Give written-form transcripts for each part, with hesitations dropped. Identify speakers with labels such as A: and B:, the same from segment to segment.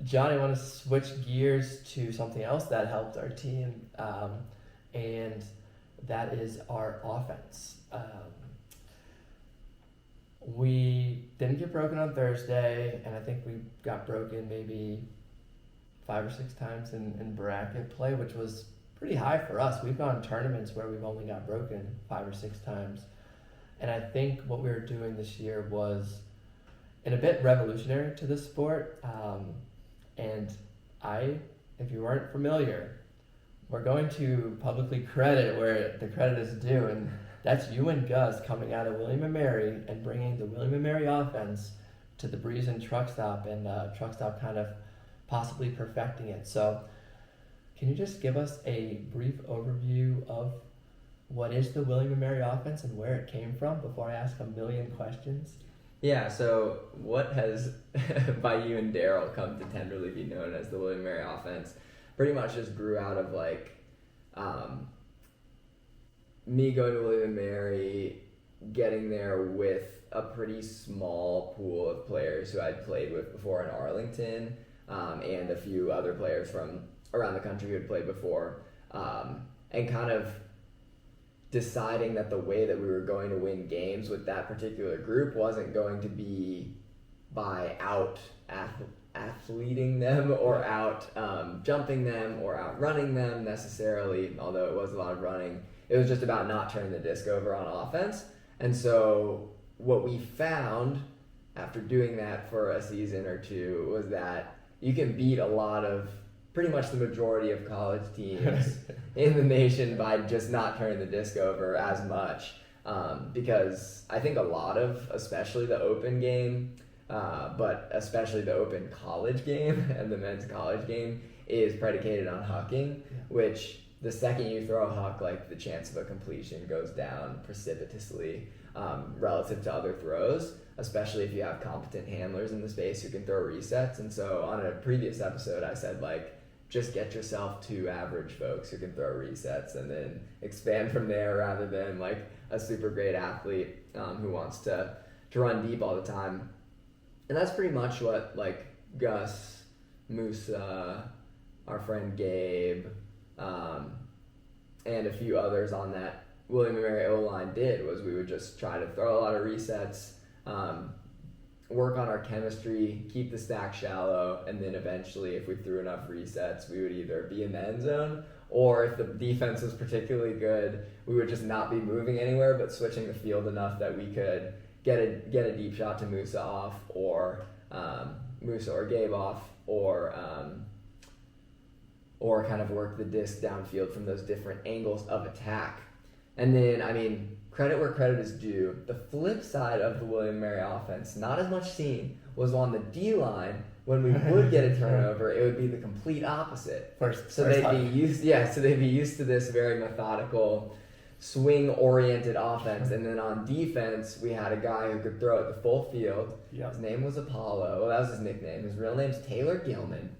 A: Johnny, I want to switch gears to something else that helped our team, and that is our offense. We didn't get broken on Thursday, and I think we got broken maybe 5 or 6 times in bracket play, which was pretty high for us. We've gone tournaments where we've only got broken 5 or 6 times. And I think what we were doing this year was in a bit revolutionary to the sport. And if you weren't familiar, we're going to publicly credit where the credit is due. And that's you and Gus coming out of William & Mary and bringing the William & Mary offense to the Breeze and Truck Stop, and Truck Stop kind of possibly perfecting it. So can you just give us a brief overview of what is the William & Mary offense and where it came from before I ask a million questions?
B: Yeah, so what has, by you and Daryl, come to tenderly be known as the William & Mary offense pretty much just grew out of me going to William & Mary, getting there with a pretty small pool of players who I'd played with before in Arlington, and a few other players from around the country who had played before, and kind of deciding that the way that we were going to win games with that particular group wasn't going to be by athleting them or out jumping them or outrunning them necessarily, although it was a lot of running. It was just about not turning the disc over on offense. And so what we found after doing that for a season or two was that you can beat a lot of pretty much the majority of college teams in the nation by just not turning the disc over as much, because I think a lot of, especially the open game, but especially the open college game and the men's college game is predicated on hucking, which the second you throw a huck, like the chance of a completion goes down precipitously relative to other throws, especially if you have competent handlers in the space who can throw resets. And so on a previous episode, I said, just get yourself 2 average folks who can throw resets and then expand from there, rather than a super great athlete who wants to run deep all the time. And that's pretty much what Gus, Musa, our friend Gabe, and a few others on that William & Mary O-line did, was we would just try to throw a lot of resets, work on our chemistry, keep the stack shallow, and then eventually, if we threw enough resets, we would either be in the end zone, or if the defense was particularly good, we would just not be moving anywhere but switching the field enough that we could get a deep shot to Musa off, or Musa or Gabe off, or kind of work the disc downfield from those different angles of attack. And then, credit where credit is due. The flip side of the William & Mary offense, not as much seen, was on the D-line. When we would get a turnover, it would be the complete opposite. So they'd be used to this very methodical, swing-oriented offense. And then on defense, we had a guy who could throw it the full field. Yep. His name was Apollo. Well, that was his nickname. His real name's Taylor Gilman.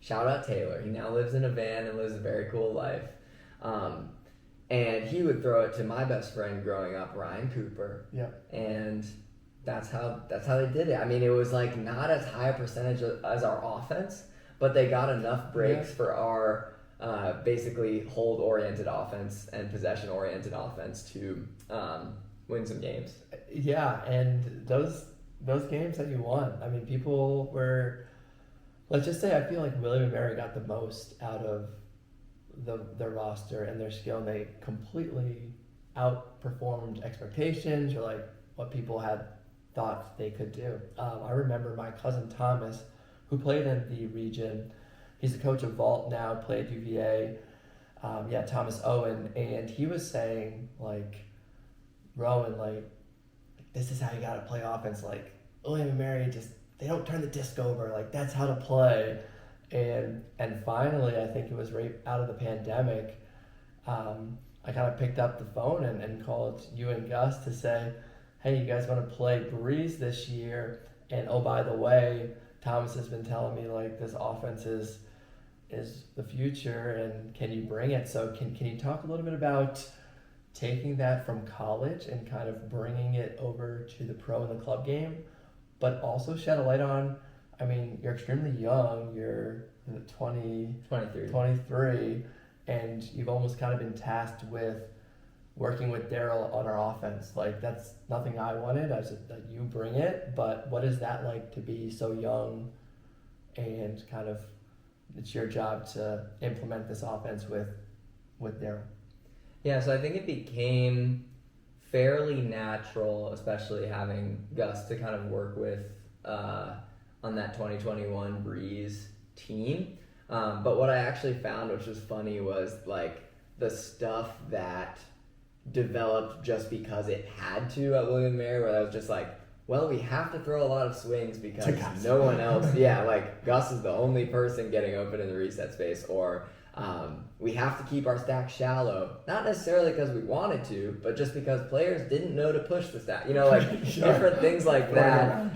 B: Shout out Taylor. He now lives in a van and lives a very cool life. And he would throw it to my best friend growing up, Ryan Cooper.
A: Yep.
B: And that's how they did it. It was not as high a percentage as our offense, but they got enough breaks for our basically hold-oriented offense and possession-oriented offense to win some games.
A: Yeah, and those games that you won, people were, let's just say, I feel like William & Mary got the most out of the roster and their skill, and they completely outperformed expectations or what people had thought they could do. I remember my cousin Thomas, who played in the region, he's the coach of vault now, played UVA, Thomas Owen, and he was saying, Rowan, this is how you gotta play offense, William & Mary, they don't turn the disc over, that's how to play. And finally, I think it was right out of the pandemic, I kind of picked up the phone and called you and Gus to say, hey, you guys want to play Breeze this year? And oh, by the way, Thomas has been telling me this offense is the future, and can you bring it? So can you talk a little bit about taking that from college and kind of bringing it over to the pro and the club game, but also shed a light on I mean, you're extremely young. You're 20,
B: 23.
A: 23, and you've almost kind of been tasked with working with Daryl on our offense. Like, that's nothing I wanted. I said that you bring it, but what is that like to be so young and kind of it's your job to implement this offense with Daryl?
B: Yeah, so I think it became fairly natural, especially having Gus to kind of work with on that 2021 Breeze team. But what I actually found, which was funny, was like the stuff that developed just because it had to at William & Mary, where I was just like, well, we have to throw a lot of swings because no one else, like Gus is the only person getting open in the reset space, or we have to keep our stack shallow, not necessarily because we wanted to, but just because players didn't know to push the stack, different things like that.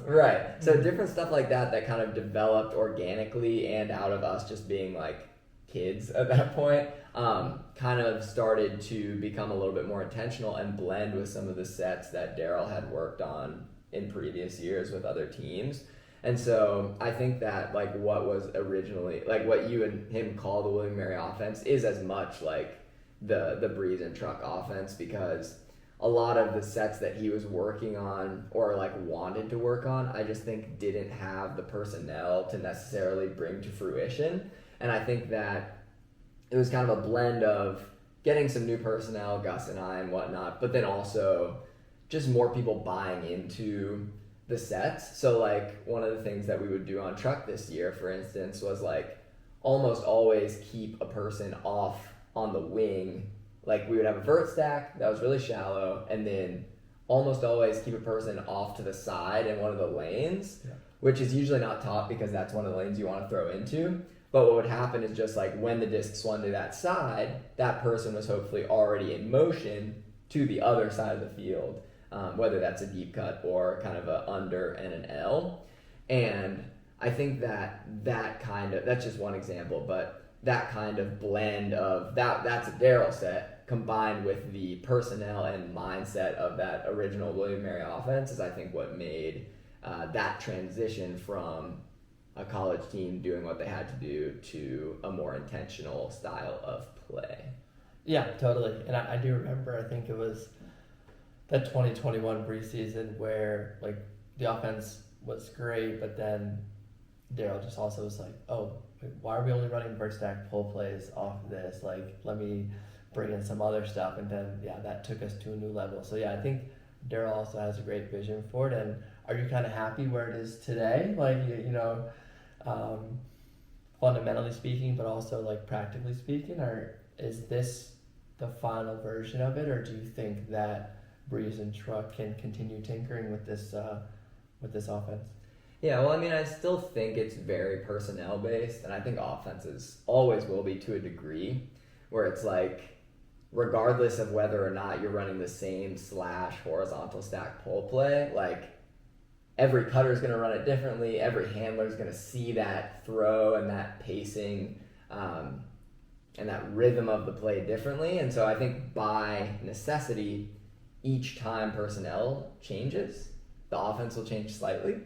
B: Right. So different stuff like that kind of developed organically and out of us just being like kids at that point, kind of started to become a little bit more intentional and blend with some of the sets that Daryl had worked on in previous years with other teams. And so I think that like what was originally, like what you and him call the William & Mary offense is as much like the Breeze and Truck offense, because a lot of the sets that he was working on or like wanted to work on, I just think didn't have the personnel to necessarily bring to fruition. And I think that it was kind of a blend of getting some new personnel, Gus and I and whatnot, but then also just more people buying into the sets. So like one of the things that we would do on Truck this year, for instance, was like almost always keep a person off on the wing. Like we would have a vert stack that was really shallow, and then almost always keep a person off to the side in one of the lanes, which is usually not taught because that's one of the lanes you want to throw into. But what would happen is just like when the disc swung to that side, that person was hopefully already in motion to the other side of the field, whether that's a deep cut or kind of a under and an L. And I think that kind of, that's just one example, but that kind of blend of that's a Daryl set combined with the personnel and mindset of that original William & Mary offense is I think what made that transition from a college team doing what they had to do to a more intentional style of play.
A: Yeah, totally. And I do remember, I think it was that 2021 preseason where like the offense was great, but then Daryl just also was like, oh, why are we only running vert stack pull plays off of this? Like, let me bring in some other stuff. And then, that took us to a new level. So, I think Daryl also has a great vision for it. And are you kind of happy where it is today? Like, fundamentally speaking, but also like practically speaking, or is this the final version of it? Or do you think that Breeze and Truck can continue tinkering with this offense?
B: Yeah, well, I mean, I still think it's very personnel based, and I think offenses always will be to a degree, where it's like, regardless of whether or not you're running the same / horizontal stack pull play, like every cutter is going to run it differently, every handler is going to see that throw and that pacing and that rhythm of the play differently. And so I think by necessity, each time personnel changes, the offense will change slightly.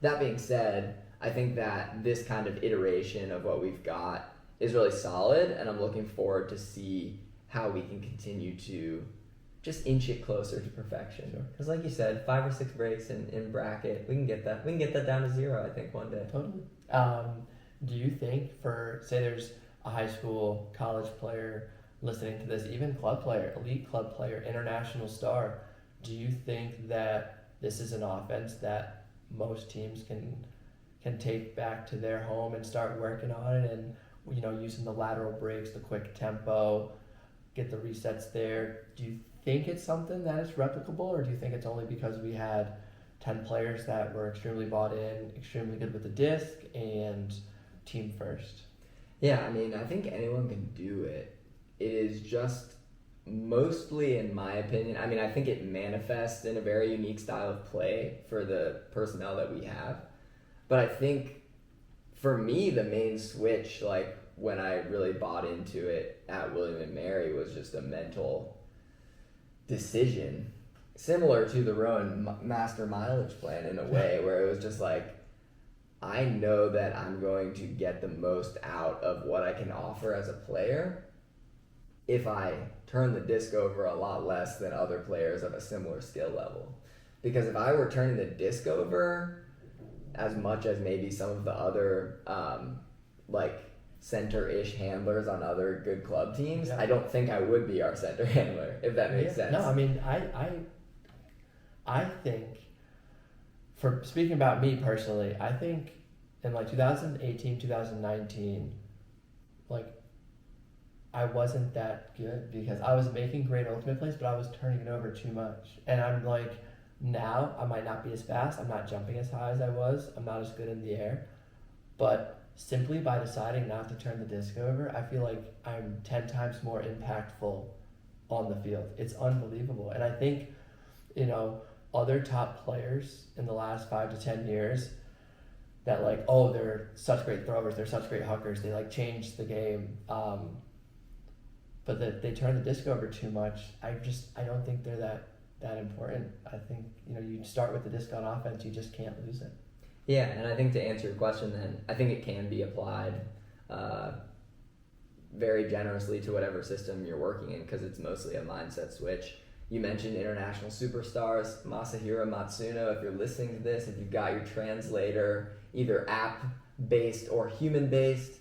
B: That being said, I think that this kind of iteration of what we've got is really solid, and I'm looking forward to see how we can continue to just inch it closer to perfection. Because like you said, 5 or 6 breaks in bracket, we can get that. We can get that down to 0, I think, one day.
A: Totally. Do you think say there's a high school, college player listening to this, even club player, elite club player, international star, do you think that this is an offense that most teams can take back to their home and start working on it, and using the lateral breaks, the quick tempo, get the resets there? Do you think it's something that is replicable, or do you think it's only because we had 10 players that were extremely bought in, extremely good with the disc, and team first?
B: Yeah, I mean, I think anyone can do it. It is just mostly, in my opinion, I mean, I think it manifests in a very unique style of play for the personnel that we have. But I think for me, the main switch, like when I really bought into it at William & Mary, was just a mental decision, similar to the Rowan Master Mileage Plan in a way, where it was just like, I know that I'm going to get the most out of what I can offer as a player if I turn the disc over a lot less than other players of a similar skill level. Because if I were turning the disc over as much as maybe some of the other like center-ish handlers on other good club teams, I don't think I would be our center handler, if that makes sense.
A: No, I mean, I think, for speaking about me personally, I think in like 2018, 2019, like I wasn't that good because I was making great ultimate plays, but I was turning it over too much. And I'm like, now I might not be as fast, I'm not jumping as high as I was, I'm not as good in the air, but simply by deciding not to turn the disc over, I feel like I'm 10 times more impactful on the field. It's unbelievable. And I think, other top players in the last 5 to 10 years that like, oh, they're such great throwers, they're such great huckers, they like changed the game, but that they turn the disc over too much. I don't think they're that important. I think, you start with the disc on offense, you just can't lose it.
B: Yeah, and I think to answer your question then, I think it can be applied very generously to whatever system you're working in because it's mostly a mindset switch. You mentioned international superstars, Masahiro Matsuno. If you're listening to this, if you've got your translator, either app-based or human-based,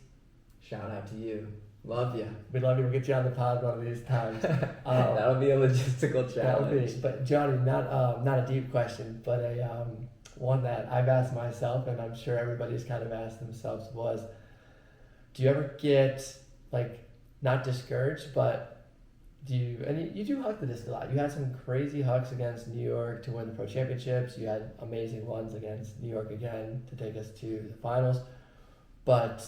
B: shout out to you. Love you.
A: We love you. We'll get you on the pod one of these times.
B: That'll be a logistical challenge.
A: That'll be. But Jonny, not a deep question, but a one that I've asked myself, and I'm sure everybody's kind of asked themselves was, do you ever get like not discouraged, but you do huck the disc a lot. You had some crazy hucks against New York to win the Pro Championships. You had amazing ones against New York again to take us to the finals. But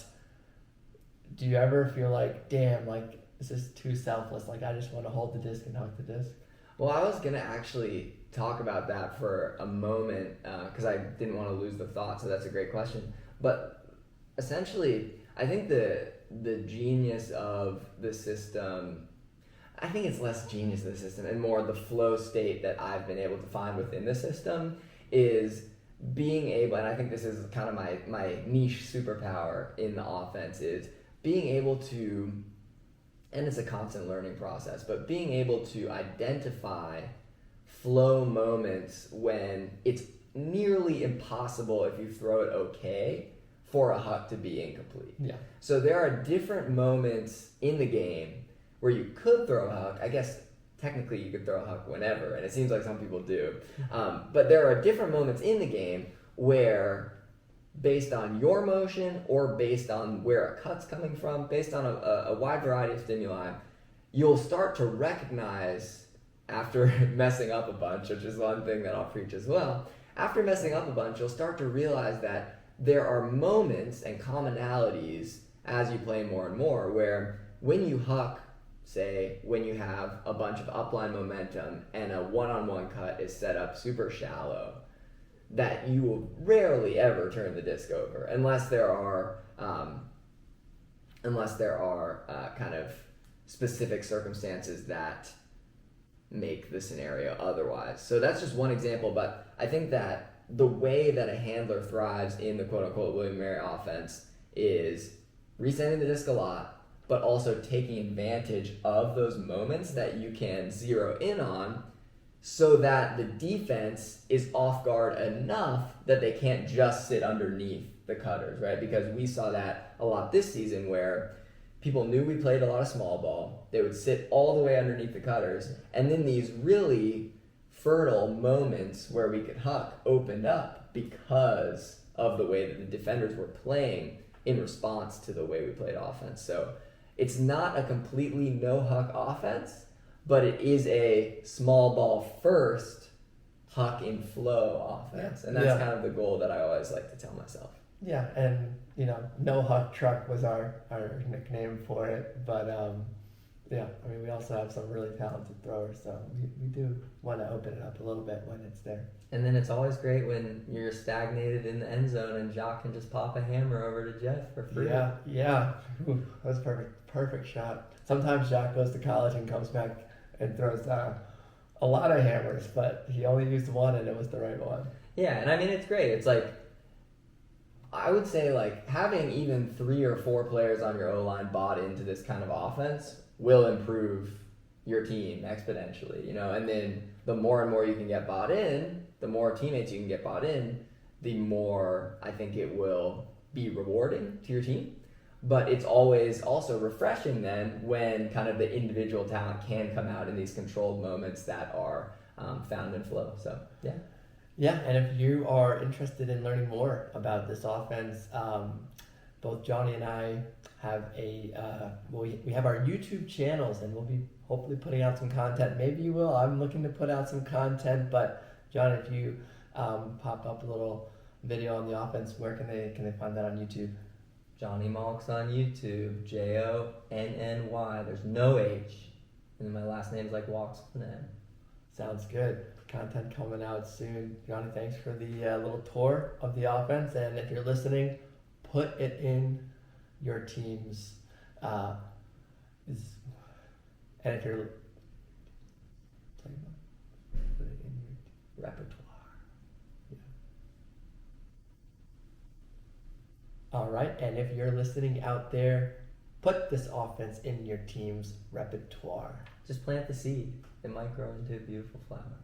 A: do you ever feel like, damn, like this is too selfless? Like I just want to hold the disc and huck the disc.
B: Well, I was gonna actually talk about that for a moment because I didn't want to lose the thought. So that's a great question. But essentially, I think the genius of the system. I think it's less genius of the system and more the flow state that I've been able to find within the system is being able, and I think this is kind of my niche superpower in the offense, is being able to, and it's a constant learning process, but being able to identify flow moments when it's nearly impossible if you throw it okay for a huck to be incomplete.
A: Yeah. So
B: there are different moments in the game where you could throw a huck. I guess technically you could throw a huck whenever, and it seems like some people do. But there are different moments in the game where, based on your motion or based on where a cut's coming from, based on a wide variety of stimuli, you'll start to recognize, after messing up a bunch, which is one thing that I'll preach as well, after messing up a bunch, you'll start to realize that there are moments and commonalities as you play more and more where when you huck, say, when you have a bunch of upline momentum and a one-on-one cut is set up super shallow, that you will rarely ever turn the disc over unless there are kind of specific circumstances that make the scenario otherwise. So that's just one example, but I think that the way that a handler thrives in the quote-unquote William & Mary offense is resending the disc a lot, but also taking advantage of those moments that you can zero in on so that the defense is off guard enough that they can't just sit underneath the cutters, right? Because we saw that a lot this season where people knew we played a lot of small ball. They would sit all the way underneath the cutters, and then these really fertile moments where we could huck opened up because of the way that the defenders were playing in response to the way we played offense. So it's not a completely no huck offense, but it is a small ball first huck in flow offense. And that's kind of the goal that I always like to tell myself.
A: Yeah, and no huck truck was our nickname for it, but we also have some really talented throwers, so we do want to open it up a little bit when it's there.
B: And then it's always great when you're stagnated in the end zone and Jacques can just pop a hammer over to Jeff for free.
A: Yeah. Ooh, that was perfect shot. Sometimes Jacques goes to college and comes back and throws a lot of hammers, but he only used one and it was the right one.
B: Yeah, and I mean, it's great. It's like, I would say like having even 3 or 4 players on your O-line bought into this kind of offense will improve your team exponentially, you know, and then the more and more you can get bought in, the more teammates you can get bought in, the more I think it will be rewarding to your team. But it's always also refreshing then when kind of the individual talent can come out in these controlled moments that are found in flow. So, yeah.
A: Yeah, and if you are interested in learning more about this offense, both Jonny and I have we have our YouTube channels, and we'll be hopefully putting out some content. Maybe you will. I'm looking to put out some content, but John, if you pop up a little video on the offense, where can they find that on YouTube?
B: Jonny Malks on YouTube, Jonny. There's no H, and then my last name's like Walks with an M.
A: Sounds good. Content coming out soon. Jonny, thanks for the little tour of the offense. And if you're listening, put it in your team's. And if you're put it in your repertoire. Yeah. All right. And if you're listening out there, put this offense in your team's repertoire.
B: Just plant the seed. It might grow into a beautiful flower.